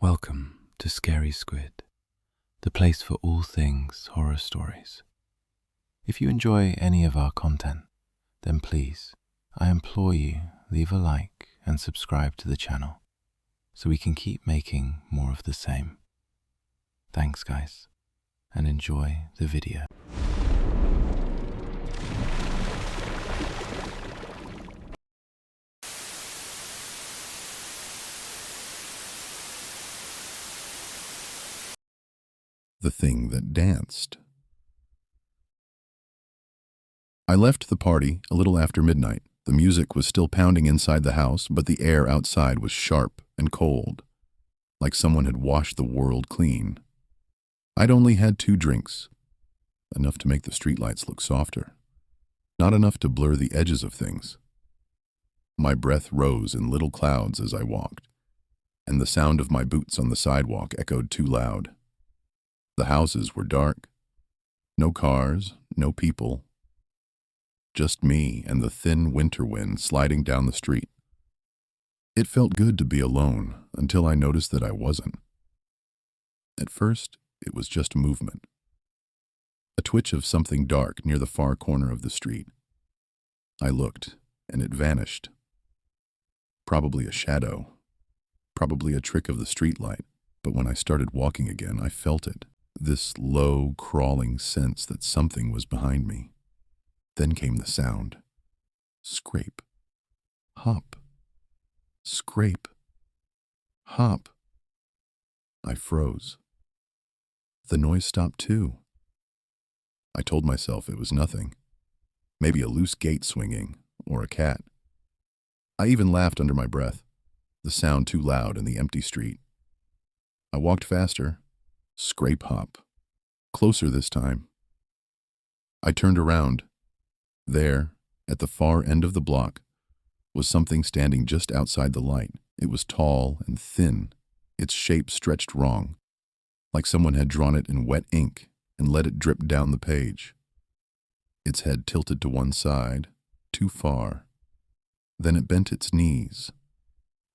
Welcome to Scary Squid, the place for all things horror stories. If you enjoy any of our content, then please, I implore you, leave a like and subscribe to the channel so we can keep making more of the same. Thanks guys, and enjoy the video. The thing that danced. I left the party a little after midnight. The music was still pounding inside the house, but the air outside was sharp and cold, like someone had washed the world clean. I'd only had 2 drinks, enough to make the streetlights look softer, not enough to blur the edges of things. My breath rose in little clouds as I walked, and the sound of my boots on the sidewalk echoed too loud. The houses were dark. No cars, no people. Just me and the thin winter wind sliding down the street. It felt good to be alone until I noticed that I wasn't. At first, it was just movement. A twitch of something dark near the far corner of the street. I looked, and it vanished. Probably a shadow. Probably a trick of the streetlight. But when I started walking again, I felt it. This low, crawling sense that something was behind me. Then came the sound. Scrape. Hop. Scrape. Hop. I froze. The noise stopped too. I told myself it was nothing. Maybe a loose gate swinging, or a cat. I even laughed under my breath, the sound too loud in the empty street. I walked faster. Scrape hop. Closer this time. I turned around. There, at the far end of the block, was something standing just outside the light. It was tall and thin, its shape stretched wrong, like someone had drawn it in wet ink and let it drip down the page. Its head tilted to one side, too far. Then it bent its knees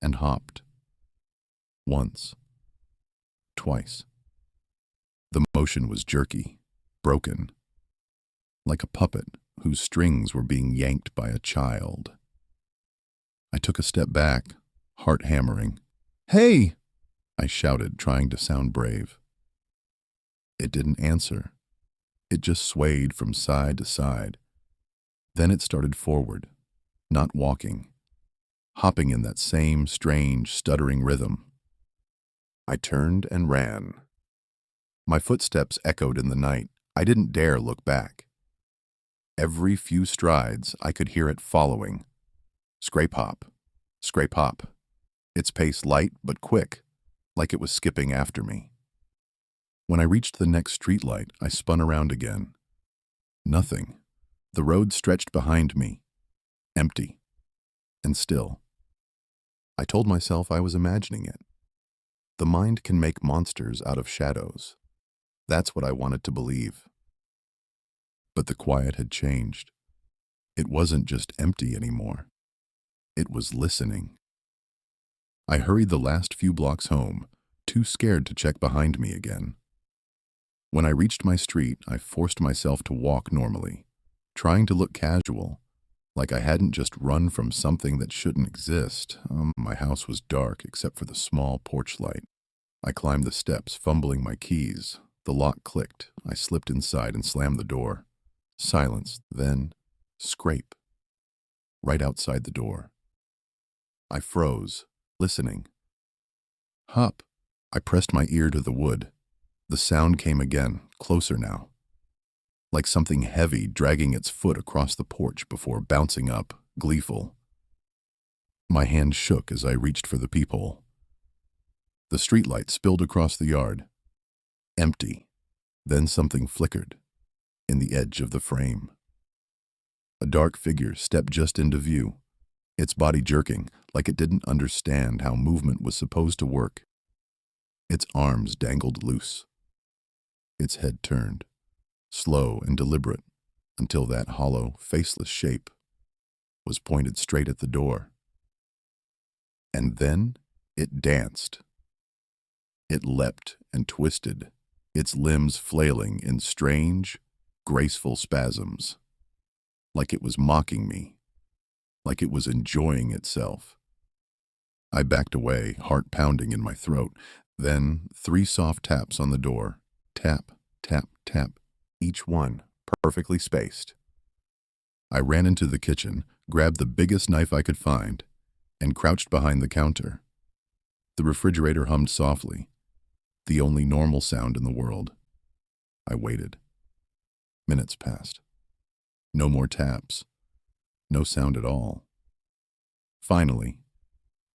and hopped. Once. Twice. The motion was jerky, broken, like a puppet whose strings were being yanked by a child. I took a step back, heart hammering. "Hey!" I shouted, trying to sound brave. It didn't answer. It just swayed from side to side. Then it started forward, not walking, hopping in that same strange, stuttering rhythm. I turned and ran. My footsteps echoed in the night. I didn't dare look back. Every few strides, I could hear it following. Scrape hop, scrape hop. Its pace light but quick, like it was skipping after me. When I reached the next streetlight, I spun around again. Nothing. The road stretched behind me, empty and still. I told myself I was imagining it. The mind can make monsters out of shadows. That's what I wanted to believe. But the quiet had changed. It wasn't just empty anymore. It was listening. I hurried the last few blocks home, too scared to check behind me again. When I reached my street, I forced myself to walk normally, trying to look casual, like I hadn't just run from something that shouldn't exist. My house was dark except for the small porch light. I climbed the steps, fumbling my keys. The lock clicked. I slipped inside and slammed the door. Silence, then scrape. Right outside the door. I froze, listening. Hop. I pressed my ear to the wood. The sound came again, closer now. Like something heavy dragging its foot across the porch before bouncing up, gleeful. My hand shook as I reached for the peephole. The streetlight spilled across the yard. Empty. Then something flickered in the edge of the frame. A dark figure stepped just into view, its body jerking like it didn't understand how movement was supposed to work. Its arms dangled loose. Its head turned, slow and deliberate, until that hollow, faceless shape was pointed straight at the door. And then it danced. It leapt and twisted, its limbs flailing in strange, graceful spasms, like it was mocking me, like it was enjoying itself. I backed away, heart pounding in my throat. Then 3 soft taps on the door. Tap, tap, tap, each one perfectly spaced. I ran into the kitchen, grabbed the biggest knife I could find, and crouched behind the counter. The refrigerator hummed softly, the only normal sound in the world. I waited. Minutes passed. No more taps. No sound at all. Finally,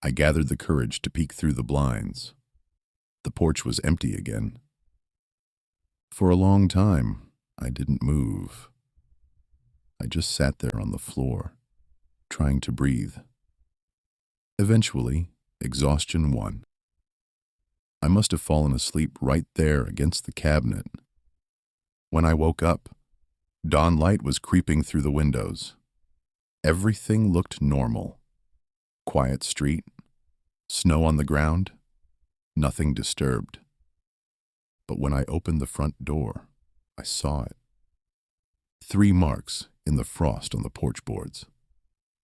I gathered the courage to peek through the blinds. The porch was empty again. For a long time, I didn't move. I just sat there on the floor, trying to breathe. Eventually, exhaustion won. I must have fallen asleep right there against the cabinet. When I woke up, dawn light was creeping through the windows. Everything looked normal. Quiet street, snow on the ground, nothing disturbed. But when I opened the front door, I saw it. 3 marks in the frost on the porch boards.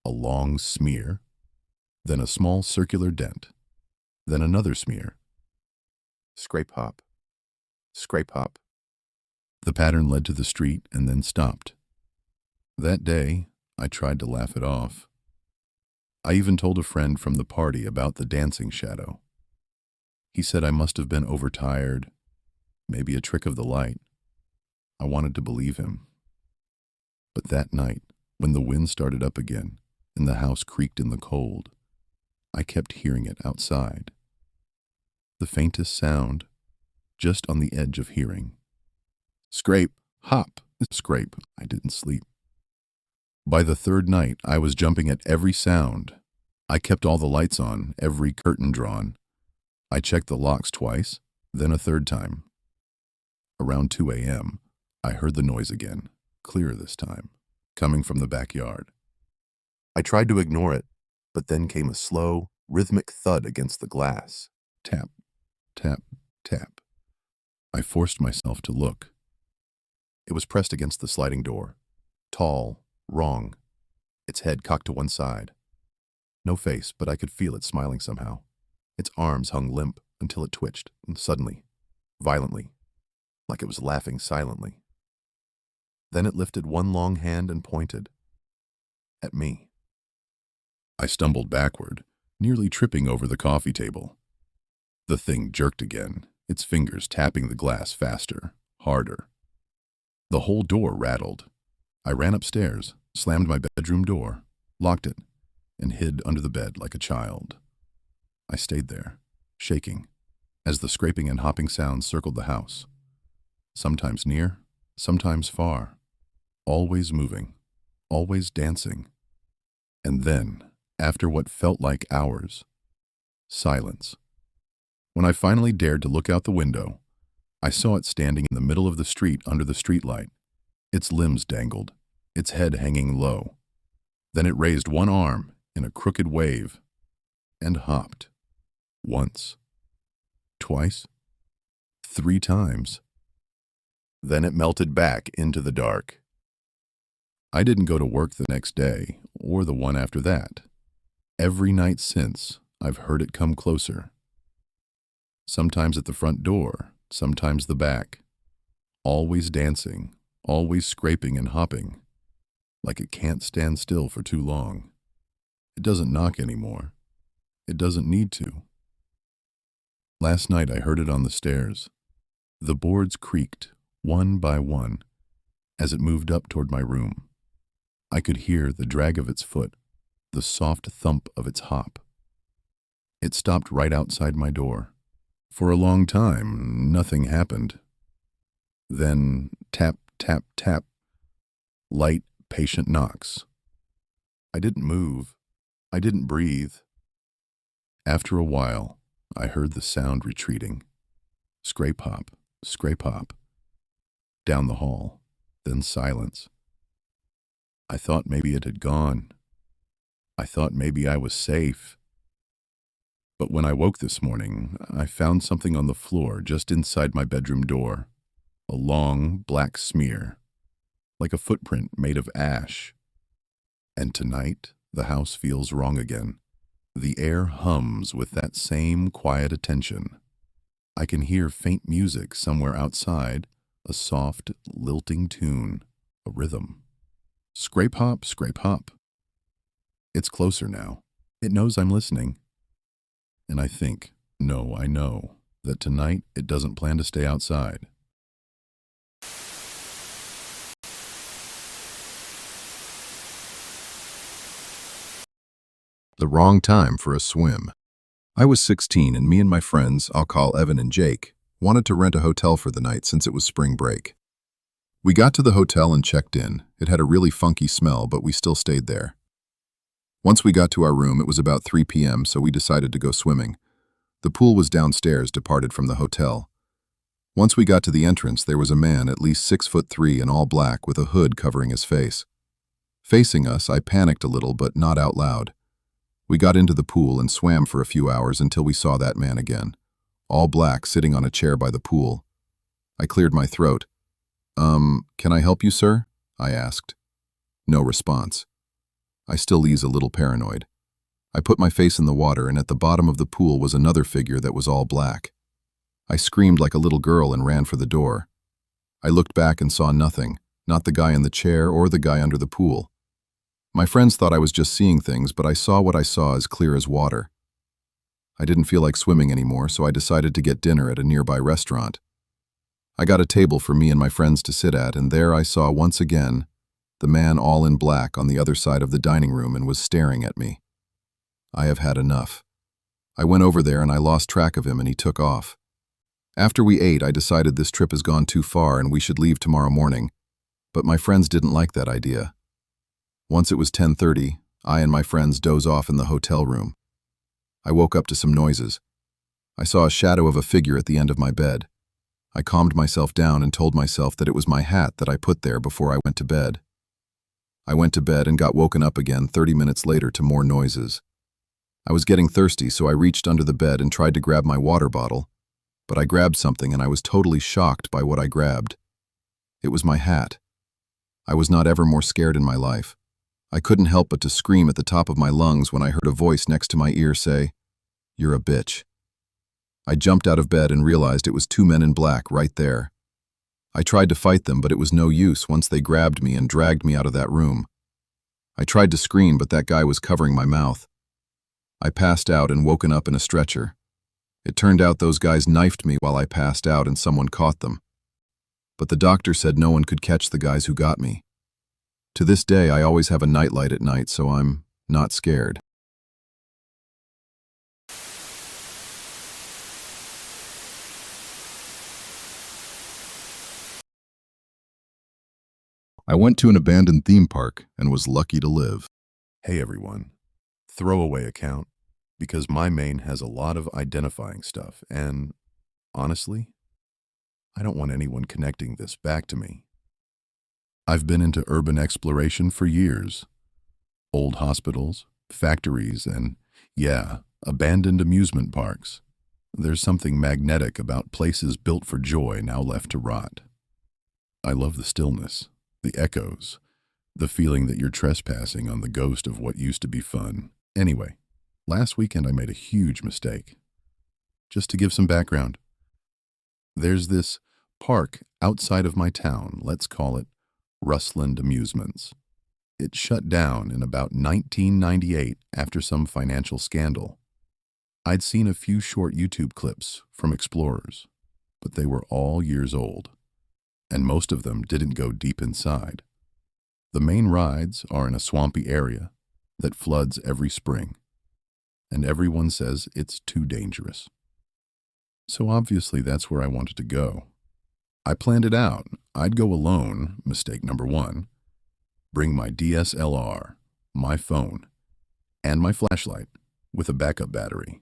A long smear, then a small circular dent, then another smear. Scrape hop, scrape hop. The pattern led to the street and then stopped. That day, I tried to laugh it off. I even told a friend from the party about the dancing shadow. He said I must have been overtired, maybe a trick of the light. I wanted to believe him. But that night, when the wind started up again and the house creaked in the cold, I kept hearing it outside. The faintest sound, just on the edge of hearing. Scrape, hop, scrape. I didn't sleep. By the 3rd night, I was jumping at every sound. I kept all the lights on, every curtain drawn. I checked the locks twice, then a 3rd time. Around 2 a.m., I heard the noise again, clearer this time, coming from the backyard. I tried to ignore it, but then came a slow, rhythmic thud against the glass. Tap, tap, tap. I forced myself to look. It was pressed against the sliding door. Tall, wrong, its head cocked to one side. No face, but I could feel it smiling somehow. Its arms hung limp until it twitched, and suddenly, violently, like it was laughing silently. Then it lifted one long hand and pointed. At me. I stumbled backward, nearly tripping over the coffee table. The thing jerked again, its fingers tapping the glass faster, harder. The whole door rattled. I ran upstairs, slammed my bedroom door, locked it, and hid under the bed like a child. I stayed there, shaking, as the scraping and hopping sounds circled the house. Sometimes near, sometimes far, always moving, always dancing. And then, after what felt like hours, silence. When I finally dared to look out the window, I saw it standing in the middle of the street under the streetlight. Its limbs dangled, its head hanging low. Then it raised one arm in a crooked wave and hopped. Once, twice, 3 times. Then it melted back into the dark. I didn't go to work the next day or the one after that. Every night since, I've heard it come closer. Sometimes at the front door, sometimes the back. Always dancing, always scraping and hopping, like it can't stand still for too long. It doesn't knock anymore. It doesn't need to. Last night I heard it on the stairs. The boards creaked, one by one, as it moved up toward my room. I could hear the drag of its foot, the soft thump of its hop. It stopped right outside my door. For a long time, nothing happened. Then tap, tap, tap. Light, patient knocks. I didn't move. I didn't breathe. After a while, I heard the sound retreating. Scrape hop, scrape hop. Down the hall, then silence. I thought maybe it had gone. I thought maybe I was safe. But when I woke this morning, I found something on the floor just inside my bedroom door. A long, black smear, like a footprint made of ash. And tonight, the house feels wrong again. The air hums with that same quiet attention. I can hear faint music somewhere outside, a soft, lilting tune, a rhythm. Scrape hop, scrape hop. It's closer now. It knows I'm listening. And I think, no, I know, that tonight it doesn't plan to stay outside. The wrong time for a swim. I was 16 and me and my friends, I'll call Evan and Jake, wanted to rent a hotel for the night since it was spring break. We got to the hotel and checked in. It had a really funky smell, but we still stayed there. Once we got to our room, it was about 3 p.m., so we decided to go swimming. The pool was downstairs, departed from the hotel. Once we got to the entrance, there was a man at least 6'3" and all black with a hood covering his face. Facing us, I panicked a little, but not out loud. We got into the pool and swam for a few hours until we saw that man again, all black, sitting on a chair by the pool. I cleared my throat. Can I help you, sir?" I asked. No response. I still ease a little paranoid. I put my face in the water, and at the bottom of the pool was another figure that was all black. I screamed like a little girl and ran for the door. I looked back and saw nothing, not the guy in the chair or the guy under the pool. My friends thought I was just seeing things, but I saw what I saw as clear as water. I didn't feel like swimming anymore, so I decided to get dinner at a nearby restaurant. I got a table for me and my friends to sit at, and there I saw once again the man all in black on the other side of the dining room and was staring at me. I have had enough. I went over there and I lost track of him and he took off. After we ate, I decided this trip has gone too far and we should leave tomorrow morning, but my friends didn't like that idea. Once it was 10:30, I and my friends doze off in the hotel room. I woke up to some noises. I saw a shadow of a figure at the end of my bed. I calmed myself down and told myself that it was my hat that I put there before I went to bed. I went to bed and got woken up again 30 minutes later to more noises. I was getting thirsty, so I reached under the bed and tried to grab my water bottle, but I grabbed something and I was totally shocked by what I grabbed. It was my hat. I was not ever more scared in my life. I couldn't help but to scream at the top of my lungs when I heard a voice next to my ear say, "You're a bitch." I jumped out of bed and realized it was two men in black right there. I tried to fight them, but it was no use once they grabbed me and dragged me out of that room. I tried to scream, but that guy was covering my mouth. I passed out and woken up in a stretcher. It turned out those guys knifed me while I passed out and someone caught them. But the doctor said no one could catch the guys who got me. To this day, I always have a nightlight at night, so I'm not scared. I went to an abandoned theme park and was lucky to live. Hey everyone, throwaway account, because my main has a lot of identifying stuff, and honestly, I don't want anyone connecting this back to me. I've been into urban exploration for years. Old hospitals, factories, and, yeah, abandoned amusement parks. There's something magnetic about places built for joy now left to rot. I love the stillness, the echoes, the feeling that you're trespassing on the ghost of what used to be fun. Anyway, last weekend I made a huge mistake. Just to give some background, there's this park outside of my town, let's call it Rustland Amusements. It shut down in about 1998 after some financial scandal. I'd seen a few short YouTube clips from explorers, but they were all years old, and most of them didn't go deep inside. The main rides are in a swampy area that floods every spring, and everyone says it's too dangerous. So obviously that's where I wanted to go. I planned it out. I'd go alone, mistake number one, bring my DSLR, my phone, and my flashlight with a backup battery.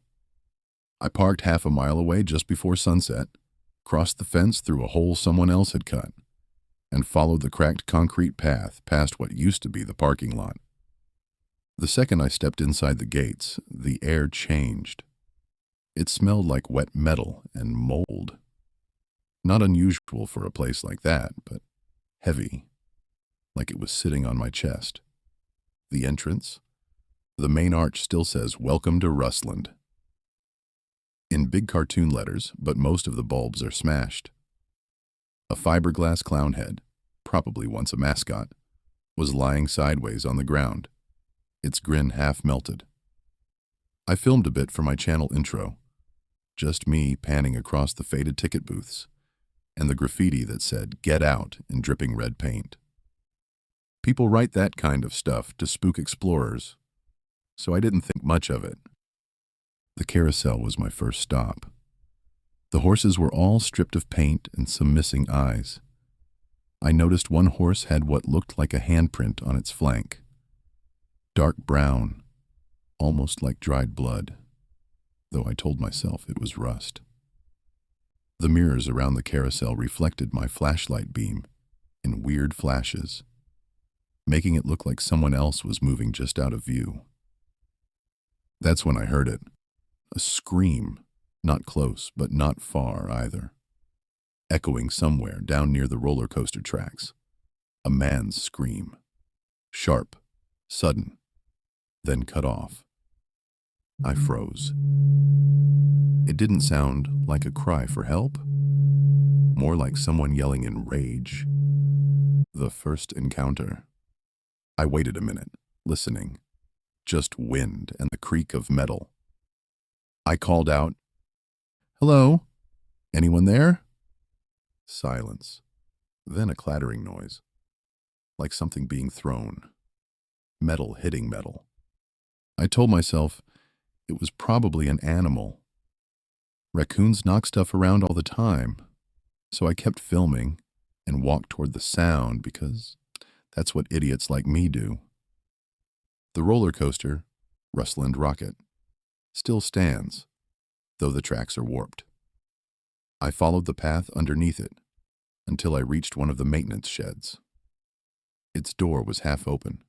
I parked half a mile away just before sunset, crossed the fence through a hole someone else had cut, and followed the cracked concrete path past what used to be the parking lot. The second I stepped inside the gates, the air changed. It smelled like wet metal and mold. Not unusual for a place like that, but heavy, like it was sitting on my chest. The entrance? The main arch still says, "Welcome to Rustland," in big cartoon letters, but most of the bulbs are smashed. A fiberglass clown head, probably once a mascot, was lying sideways on the ground, its grin half melted. I filmed a bit for my channel intro, just me panning across the faded ticket booths, and the graffiti that said, "Get out," in dripping red paint. People write that kind of stuff to spook explorers, so I didn't think much of it. The carousel was my first stop. The horses were all stripped of paint and some missing eyes. I noticed one horse had what looked like a handprint on its flank. Dark brown, almost like dried blood, though I told myself it was rust. The mirrors around the carousel reflected my flashlight beam in weird flashes, making it look like someone else was moving just out of view. That's when I heard it. A scream, not close, but not far either. Echoing somewhere down near the roller coaster tracks. A man's scream. Sharp, sudden, then cut off. I froze. It didn't sound like a cry for help, more like someone yelling in rage. The first encounter. I waited a minute, listening. Just wind and the creak of metal. I called out, "Hello? Anyone there?" Silence. Then a clattering noise, like something being thrown. Metal hitting metal. I told myself it was probably an animal. Raccoons knock stuff around all the time, so I kept filming and walked toward the sound because that's what idiots like me do. The roller coaster, Rustland Rocket, still stands, though the tracks are warped. I followed the path underneath it until I reached one of the maintenance sheds. Its door was half open,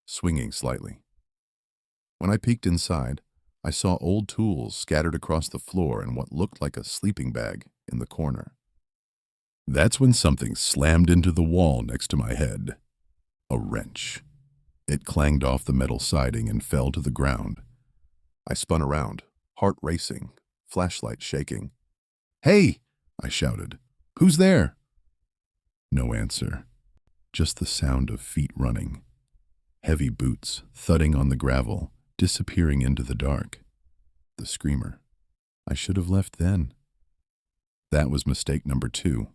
swinging slightly. When I peeked inside, I saw old tools scattered across the floor and what looked like a sleeping bag in the corner. That's when something slammed into the wall next to my head. A wrench. It clanged off the metal siding and fell to the ground. I spun around, heart racing, flashlight shaking. "Hey!" I shouted. "Who's there?" No answer. Just the sound of feet running. Heavy boots thudding on the gravel, disappearing into the dark. The screamer. I should have left then. That was mistake number 2.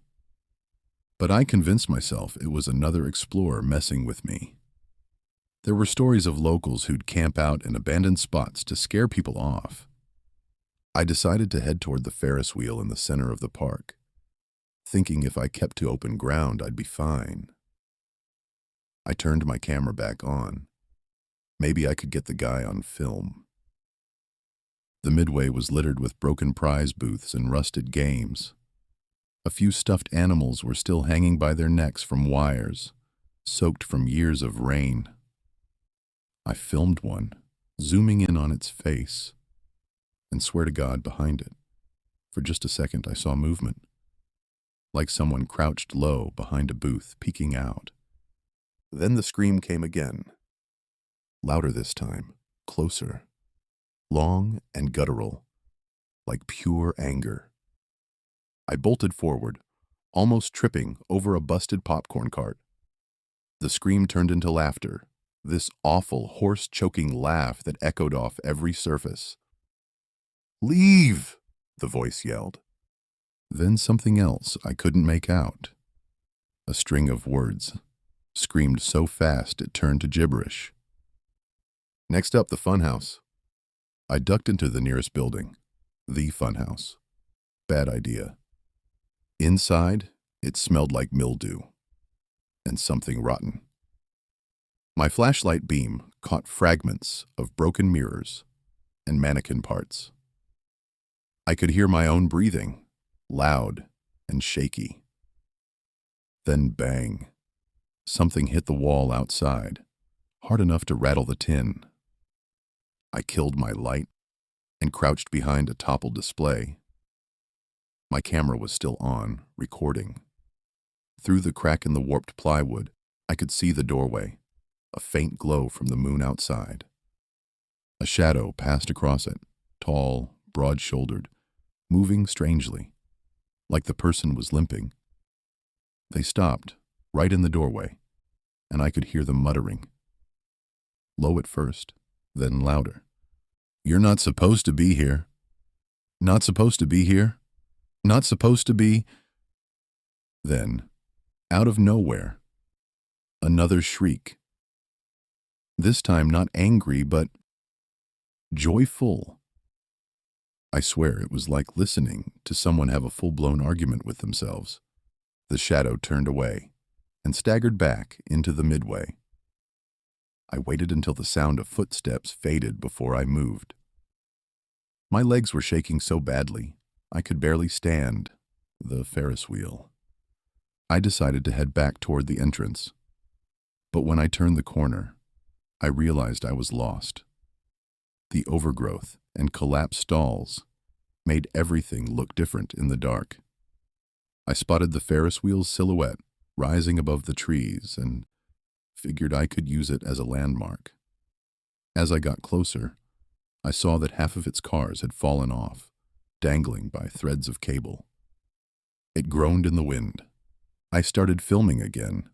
But I convinced myself it was another explorer messing with me. There were stories of locals who'd camp out in abandoned spots to scare people off. I decided to head toward the Ferris wheel in the center of the park, thinking if I kept to open ground, I'd be fine. I turned my camera back on. Maybe I could get the guy on film. The midway was littered with broken prize booths and rusted games. A few stuffed animals were still hanging by their necks from wires, soaked from years of rain. I filmed one, zooming in on its face, and swear to God behind it. For just a second I saw movement, like someone crouched low behind a booth, peeking out. Then the scream came again. Louder this time, closer, long and guttural, like pure anger. I bolted forward, almost tripping over a busted popcorn cart. The scream turned into laughter, this awful, hoarse-choking laugh that echoed off every surface. "Leave!" the voice yelled. Then something else I couldn't make out. A string of words, screamed so fast it turned to gibberish. Next up, the funhouse. I ducked into the nearest building, the funhouse. Bad idea. Inside, it smelled like mildew and something rotten. My flashlight beam caught fragments of broken mirrors and mannequin parts. I could hear my own breathing, loud and shaky. Then bang. Something hit the wall outside, hard enough to rattle the tin. I killed my light, and crouched behind a toppled display. My camera was still on, recording. Through the crack in the warped plywood, I could see the doorway, a faint glow from the moon outside. A shadow passed across it, tall, broad-shouldered, moving strangely, like the person was limping. They stopped, right in the doorway, and I could hear them muttering. Low at first, then louder. "You're not supposed to be here. Not supposed to be here. Not supposed to be..." Then, out of nowhere, another shriek. This time not angry, but joyful. I swear it was like listening to someone have a full-blown argument with themselves. The shadow turned away and staggered back into the midway. I waited until the sound of footsteps faded before I moved. My legs were shaking so badly, I could barely stand the Ferris wheel. I decided to head back toward the entrance. But when I turned the corner, I realized I was lost. The overgrowth and collapsed stalls made everything look different in the dark. I spotted the Ferris wheel's silhouette rising above the trees and figured I could use it as a landmark. As I got closer, I saw that half of its cars had fallen off, dangling by threads of cable. It groaned in the wind. I started filming again,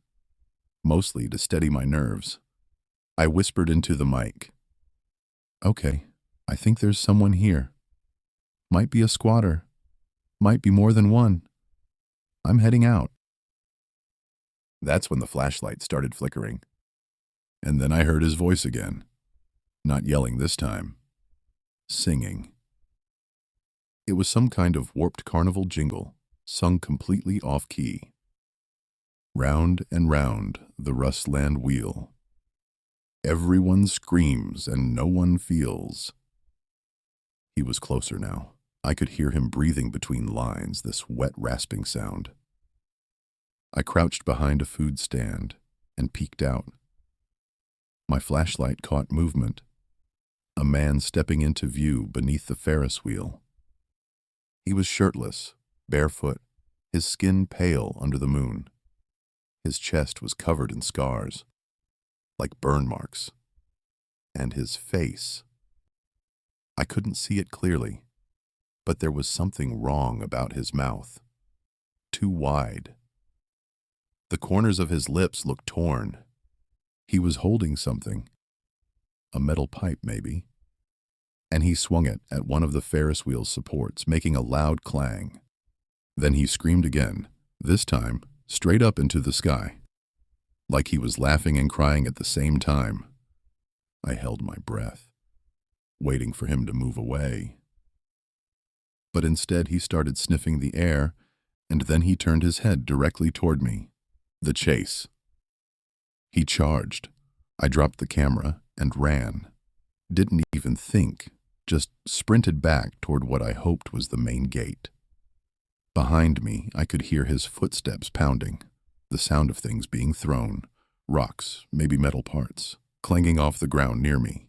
mostly to steady my nerves. I whispered into the mic, "Okay, I think there's someone here. Might be a squatter. Might be more than one. I'm heading out." That's when the flashlight started flickering. And then I heard his voice again. Not yelling this time. Singing. It was some kind of warped carnival jingle, sung completely off-key. Round and round the Rustland wheel. Everyone screams and no one feels. He was closer now. I could hear him breathing between lines, this wet rasping sound. I crouched behind a food stand and peeked out. My flashlight caught movement. A man stepping into view beneath the Ferris wheel. He was shirtless, barefoot, his skin pale under the moon. His chest was covered in scars, like burn marks. And his face. I couldn't see it clearly, but there was something wrong about his mouth. Too wide. The corners of his lips looked torn. He was holding something. A metal pipe, maybe. And he swung it at one of the Ferris wheel's supports, making a loud clang. Then he screamed again, this time straight up into the sky, like he was laughing and crying at the same time. I held my breath, waiting for him to move away. But instead he started sniffing the air, and then he turned his head directly toward me. The chase. He charged. I dropped the camera and ran. Didn't even think, just sprinted back toward what I hoped was the main gate. Behind me, I could hear his footsteps pounding, the sound of things being thrown, rocks, maybe metal parts, clanging off the ground near me.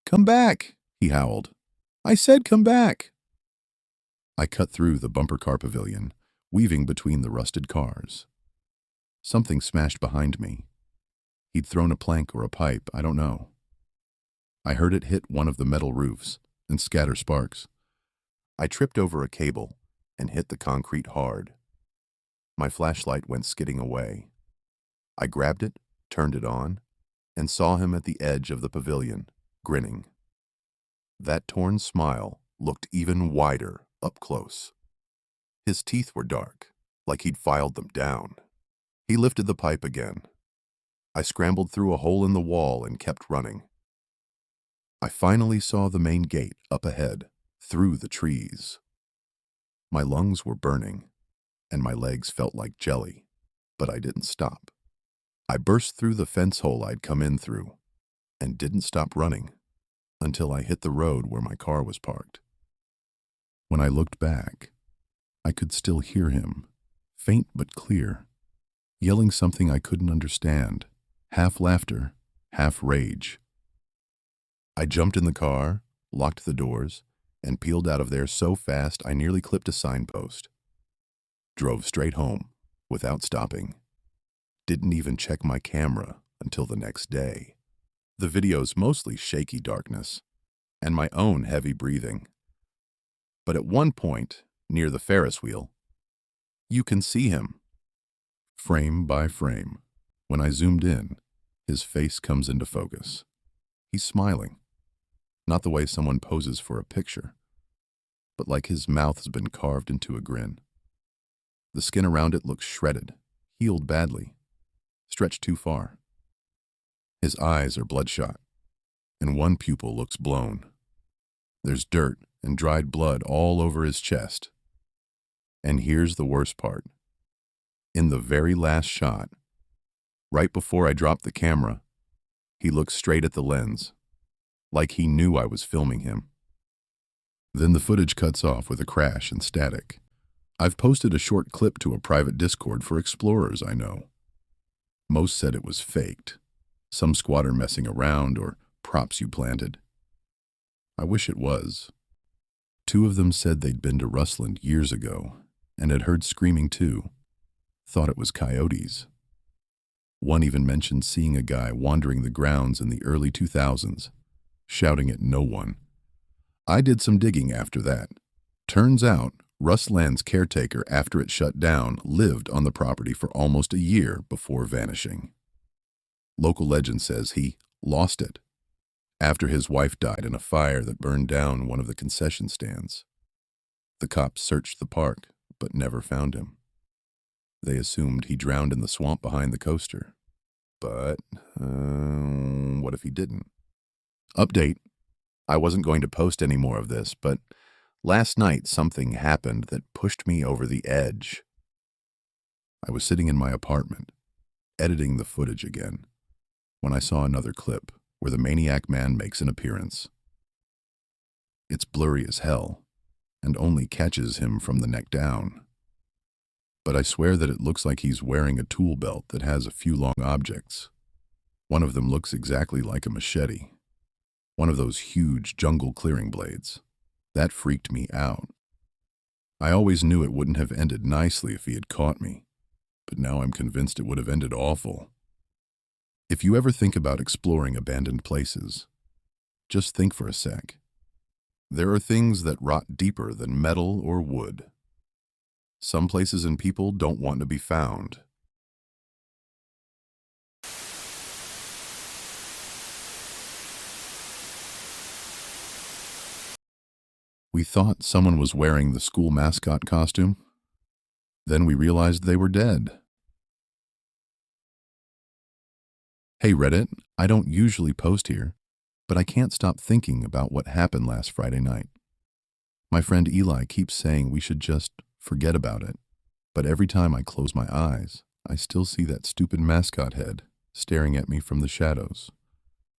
"Come back," he howled. "I said come back." I cut through the bumper car pavilion, weaving between the rusted cars. Something smashed behind me. He'd thrown a plank or a pipe, I don't know. I heard it hit one of the metal roofs and scatter sparks. I tripped over a cable and hit the concrete hard. My flashlight went skidding away. I grabbed it, turned it on, and saw him at the edge of the pavilion, grinning. That torn smile looked even wider up close. His teeth were dark, like he'd filed them down. He lifted the pipe again. I scrambled through a hole in the wall and kept running. I finally saw the main gate up ahead, through the trees. My lungs were burning, and my legs felt like jelly, but I didn't stop. I burst through the fence hole I'd come in through, and didn't stop running until I hit the road where my car was parked. When I looked back, I could still hear him, faint but clear, yelling something I couldn't understand, half laughter, half rage. I jumped in the car, locked the doors, and peeled out of there so fast I nearly clipped a signpost. Drove straight home, without stopping. Didn't even check my camera until the next day. The video's mostly shaky darkness, and my own heavy breathing. But at one point, near the Ferris wheel, you can see him. Frame by frame, when I zoomed in, his face comes into focus. He's smiling. Not the way someone poses for a picture, but like his mouth has been carved into a grin. The skin around it looks shredded, healed badly, stretched too far. His eyes are bloodshot, and one pupil looks blown. There's dirt and dried blood all over his chest. And here's the worst part. In the very last shot, right before I dropped the camera, he looks straight at the lens, like he knew I was filming him. Then the footage cuts off with a crash and static. I've posted a short clip to a private Discord for explorers I know. Most said it was faked, some squatter messing around or props you planted. I wish it was. 2 of them said they'd been to Rustland years ago and had heard screaming too. Thought it was coyotes. One even mentioned seeing a guy wandering the grounds in the early 2000s, shouting at no one. I did some digging after that. Turns out, Rustland's caretaker, after it shut down, lived on the property for almost a year before vanishing. Local legend says he lost it after his wife died in a fire that burned down one of the concession stands. The cops searched the park, but never found him. They assumed he drowned in the swamp behind the coaster. But, what if he didn't? Update. I wasn't going to post any more of this, but last night something happened that pushed me over the edge. I was sitting in my apartment, editing the footage again, when I saw another clip where the maniac man makes an appearance. It's blurry as hell, and only catches him from the neck down. But I swear that it looks like he's wearing a tool belt that has a few long objects. One of them looks exactly like a machete. One of those huge jungle clearing blades. That freaked me out. I always knew it wouldn't have ended nicely if he had caught me, but now I'm convinced it would have ended awful. If you ever think about exploring abandoned places, just think for a sec. There are things that rot deeper than metal or wood. Some places and people don't want to be found. We thought someone was wearing the school mascot costume. Then we realized they were dead. Hey Reddit, I don't usually post here, but I can't stop thinking about what happened last Friday night. My friend Eli keeps saying we should just forget about it, but every time I close my eyes, I still see that stupid mascot head staring at me from the shadows.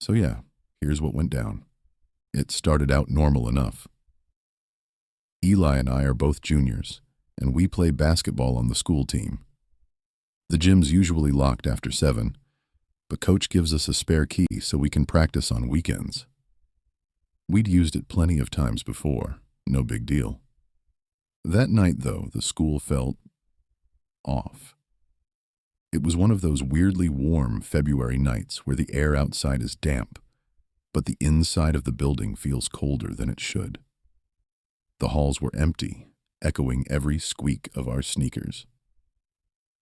So yeah, here's what went down. It started out normal enough. Eli and I are both juniors, and we play basketball on the school team. The gym's usually locked after 7, but Coach gives us a spare key so we can practice on weekends. We'd used it plenty of times before, no big deal. That night, though, the school felt off. It was one of those weirdly warm February nights where the air outside is damp, but the inside of the building feels colder than it should. The halls were empty, echoing every squeak of our sneakers.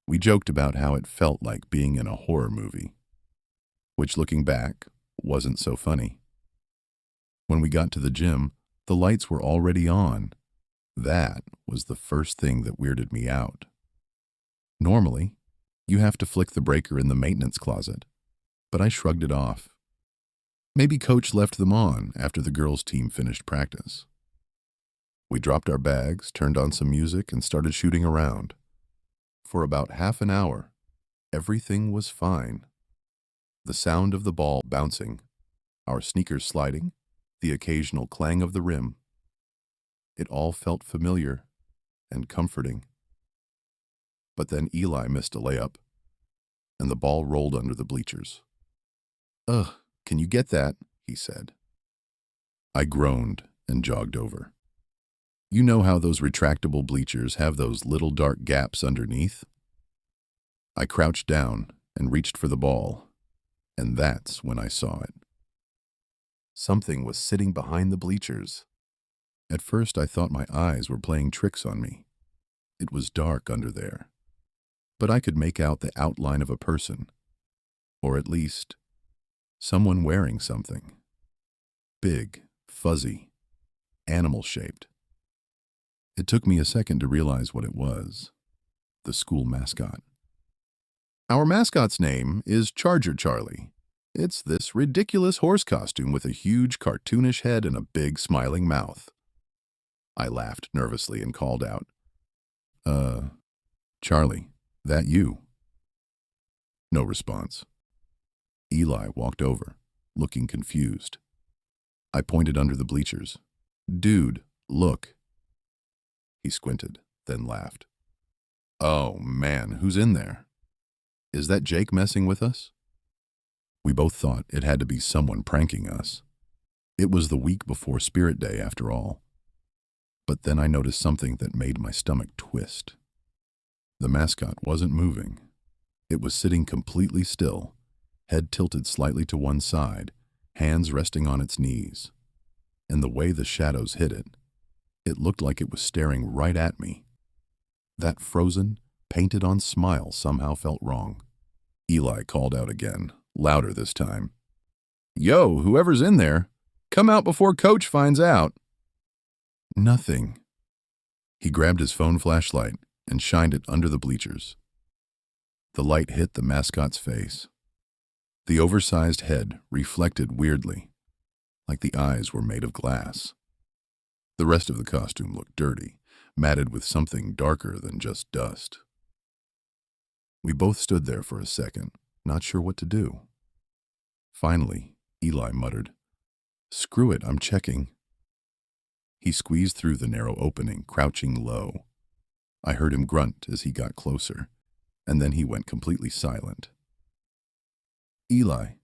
We joked about how it felt like being in a horror movie, which, looking back, wasn't so funny. When we got to the gym, the lights were already on. That was the first thing that weirded me out. Normally, you have to flick the breaker in the maintenance closet, but I shrugged it off. Maybe Coach left them on after the girls' team finished practice. We dropped our bags, turned on some music, and started shooting around. For about half an hour, everything was fine. The sound of the ball bouncing, our sneakers sliding, the occasional clang of the rim. It all felt familiar and comforting. But then Eli missed a layup, and the ball rolled under the bleachers. "Ugh, can you get that?" he said. I groaned and jogged over. You know how those retractable bleachers have those little dark gaps underneath? I crouched down and reached for the ball, and that's when I saw it. Something was sitting behind the bleachers. At first I thought my eyes were playing tricks on me. It was dark under there, but I could make out the outline of a person, or at least someone wearing something. Big, fuzzy, animal-shaped. It took me a second to realize what it was. The school mascot. Our mascot's name is Charger Charlie. It's this ridiculous horse costume with a huge cartoonish head and a big smiling mouth. I laughed nervously and called out, Charlie, that you?" No response. Eli walked over, looking confused. I pointed under the bleachers. "Dude, look." He squinted, then laughed. "Oh, man, who's in there? Is that Jake messing with us?" We both thought it had to be someone pranking us. It was the week before Spirit Day, after all. But then I noticed something that made my stomach twist. The mascot wasn't moving. It was sitting completely still, head tilted slightly to one side, hands resting on its knees. And the way the shadows hit it, it looked like it was staring right at me. That frozen, painted-on smile somehow felt wrong. Eli called out again, louder this time. "Yo, whoever's in there, come out before Coach finds out." Nothing. He grabbed his phone flashlight and shined it under the bleachers. The light hit the mascot's face. The oversized head reflected weirdly, like the eyes were made of glass. The rest of the costume looked dirty, matted with something darker than just dust. We both stood there for a second, not sure what to do. Finally, Eli muttered, "Screw it, I'm checking." He squeezed through the narrow opening, crouching low. I heard him grunt as he got closer, and then he went completely silent. "Eli."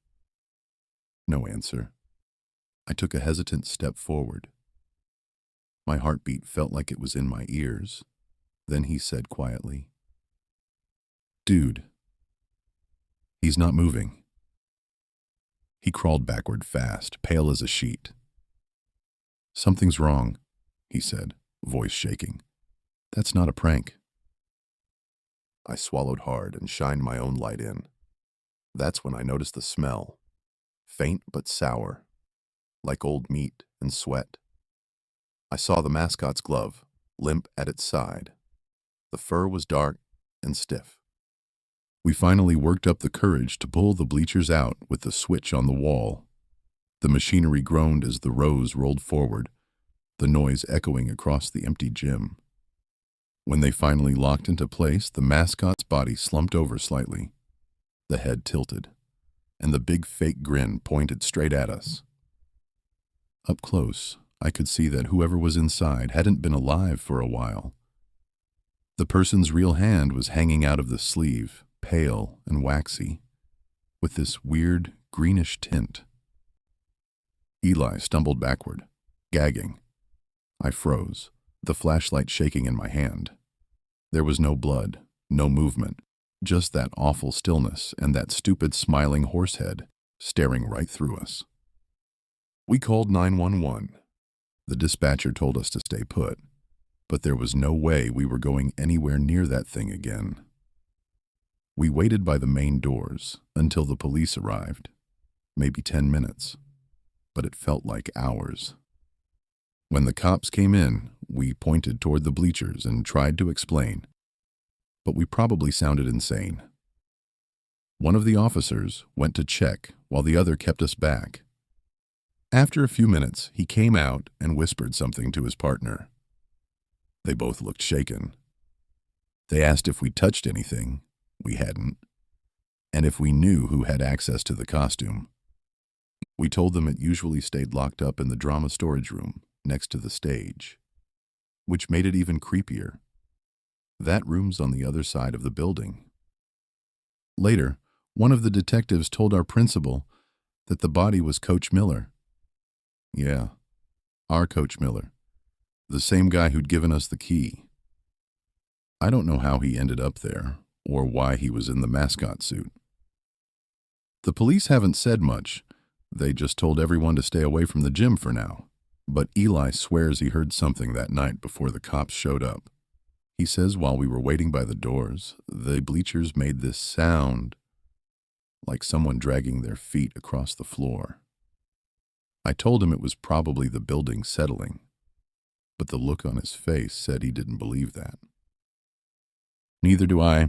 No answer. I took a hesitant step forward. My heartbeat felt like it was in my ears. Then he said quietly, "Dude." He's not moving. He crawled backward fast, pale as a sheet. "Something's wrong," he said, voice shaking. "That's not a prank." I swallowed hard and shined my own light in. That's when I noticed the smell, faint but sour, like old meat and sweat. I saw the mascot's glove, limp at its side. The fur was dark and stiff. We finally worked up the courage to pull the bleachers out with the switch on the wall. The machinery groaned as the rows rolled forward, the noise echoing across the empty gym. When they finally locked into place, the mascot's body slumped over slightly. The head tilted, and the big fake grin pointed straight at us. Up close, I could see that whoever was inside hadn't been alive for a while. The person's real hand was hanging out of the sleeve, pale and waxy, with this weird greenish tint. Eli stumbled backward, gagging. I froze, the flashlight shaking in my hand. There was no blood, no movement, just that awful stillness and that stupid smiling horse head staring right through us. We called 911. The dispatcher told us to stay put, but there was no way we were going anywhere near that thing again. We waited by the main doors until the police arrived, maybe 10 minutes, but it felt like hours. When the cops came in, we pointed toward the bleachers and tried to explain, but we probably sounded insane. One of the officers went to check while the other kept us back. After a few minutes, he came out and whispered something to his partner. They both looked shaken. They asked if we touched anything. We hadn't. And if we knew who had access to the costume. We told them it usually stayed locked up in the drama storage room next to the stage, which made it even creepier. That room's on the other side of the building. Later, one of the detectives told our principal that the body was Coach Miller. Yeah, Our Coach Miller, the same guy who'd given us the key. I don't know how he ended up there, or why he was in the mascot suit. The police haven't said much. They just told everyone to stay away from the gym for now. But Eli swears he heard something that night before the cops showed up. He says while we were waiting by the doors, the bleachers made this sound, like someone dragging their feet across the floor. I told him it was probably the building settling, but the look on his face said he didn't believe that. Neither do I.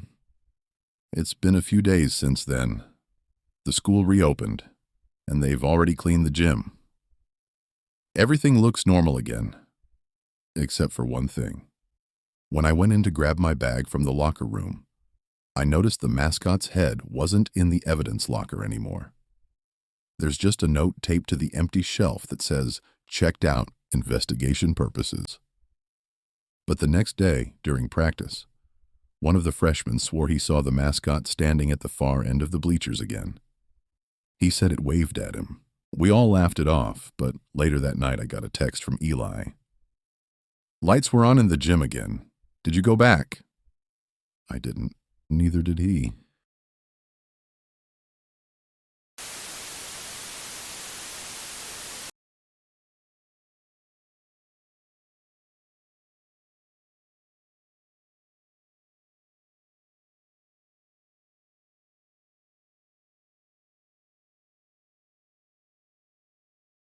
It's been a few days since then. The school reopened, and they've already cleaned the gym. Everything looks normal again, except for one thing. When I went in to grab my bag from the locker room, I noticed the mascot's head wasn't in the evidence locker anymore. There's just a note taped to the empty shelf that says, "Checked out, investigation purposes." But the next day, during practice, one of the freshmen swore he saw the mascot standing at the far end of the bleachers again. He said it waved at him. We all laughed it off, but later that night I got a text from Eli. "Lights were on in the gym again. Did you go back?" I didn't. Neither did he.